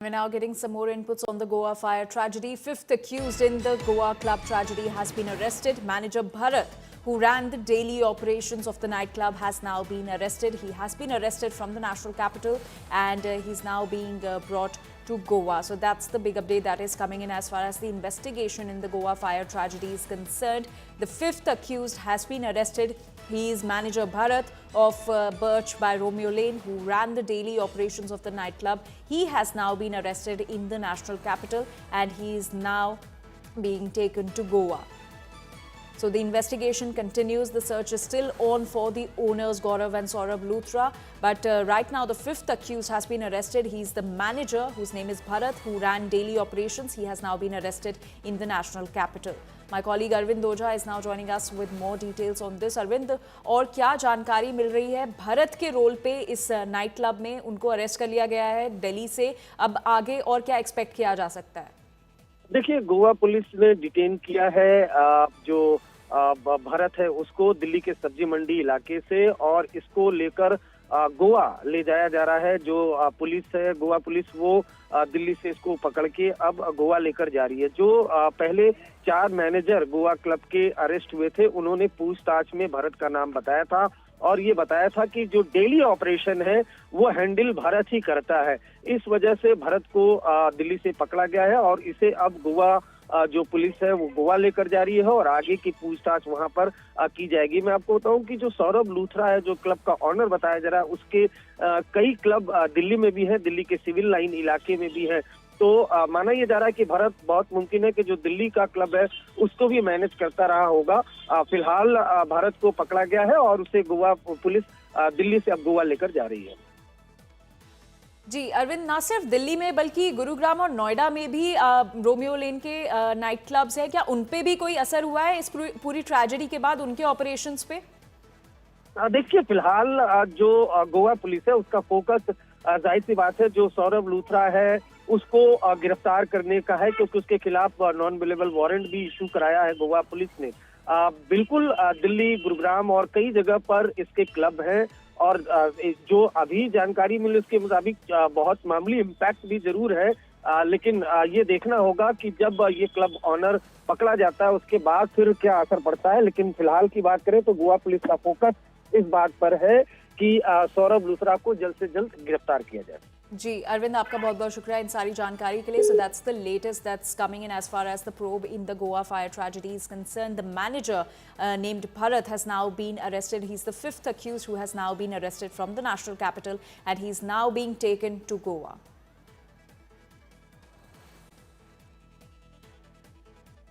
We're now getting some more inputs on the Goa fire tragedy. Fifth accused in the Goa club tragedy has been arrested. Manager Bharat, who ran the daily operations of the nightclub, has now been arrested. He has been arrested from the national capital and he's now being brought to Goa. So that's the big update that is coming in as far as the investigation in the Goa fire tragedy is concerned. The fifth accused has been arrested. He is manager Bharat of Birch by Romeo Lane, who ran the daily operations of the nightclub. He has now been arrested in the national capital and he is now being taken to Goa. So the investigation continues. The search is still on for the owners Gaurav and Saurabh Luthra. But right now the fifth accused has been arrested. He's the manager, whose name is Bharat, who ran daily operations. He has now been arrested in the national capital. My colleague Arvind Oja is now joining us with more details on this. Arvind, और क्या जानकारी मिल रही है भरत के role पे इस night club में? उनको अरेस्ट कर लिया गया है दिल्ली से. अब आगे और क्या एक्सपेक्ट किया जा सकता है? देखिए, गोवा पुलिस ने डिटेन किया है जो भरत है उसको दिल्ली के सब्जी मंडी इलाके से, और इसको लेकर गोवा ले जाया जा रहा है. जो पुलिस है, गोवा पुलिस, वो दिल्ली से इसको पकड़ के अब गोवा लेकर जा रही है. जो पहले 4 मैनेजर गोवा क्लब के अरेस्ट हुए थे, उन्होंने पूछताछ में भरत का नाम बताया था और ये बताया था कि जो डेली ऑपरेशन है वो हैंडल भरत ही करता है. इस वजह से भरत को दिल्ली से पकड़ा गया है और इसे अब गोवा जो पुलिस है वो गोवा लेकर जा रही है और आगे की पूछताछ वहां पर की जाएगी. मैं आपको बताऊं कि जो सौरभ लूथरा है, जो क्लब का ऑनर बताया जा रहा है, उसके कई क्लब दिल्ली में भी है, दिल्ली के सिविल लाइन इलाके में भी है. तो माना यह जा रहा है कि भरत बहुत मुमकिन है कि जो दिल्ली का क्लब है उसको भी मैनेज करता रहा होगा. फिलहाल भरत को पकड़ा गया है और उसे गोवा पुलिस दिल्ली से अब गोवा लेकर जा रही है. जी अरविंद, ना सिर्फ दिल्ली में बल्कि गुरुग्राम और नोएडा में भी रोमियो लेन के नाइट क्लब्स हैं. क्या उन पे भी कोई असर हुआ है इस पूरी ट्रेजेडी के बाद उनके ऑपरेशंस पे? देखिए, फिलहाल जो गोवा पुलिस है उसका फोकस जाहिर सी बात है जो सौरभ लूथरा है उसको गिरफ्तार करने का है, क्योंकि उसके खिलाफ नॉन अवेलेबल वारंट भी इशू कराया है गोवा पुलिस ने. बिल्कुल दिल्ली, गुरुग्राम और कई जगह पर इसके क्लब हैं और जो अभी जानकारी मिली उसके मुताबिक बहुत मामूली इम्पैक्ट भी जरूर है. लेकिन ये देखना होगा कि जब ये क्लब ऑनर पकड़ा जाता है उसके बाद फिर क्या असर पड़ता है. लेकिन फिलहाल की बात करें तो गोवा पुलिस का फोकस इस बात पर है कि सौरभ लूथरा को जल्द से जल्द गिरफ्तार किया जाए. जी अरविंद, आपका बहुत बहुत शुक्रिया इन सारी जानकारी के लिए. So that's the latest that's coming in as far as the probe in the Goa fire tragedy is concerned. The manager named Bharat has now been arrested. He's the fifth accused who has now been arrested from the national capital and he's now being taken to Goa.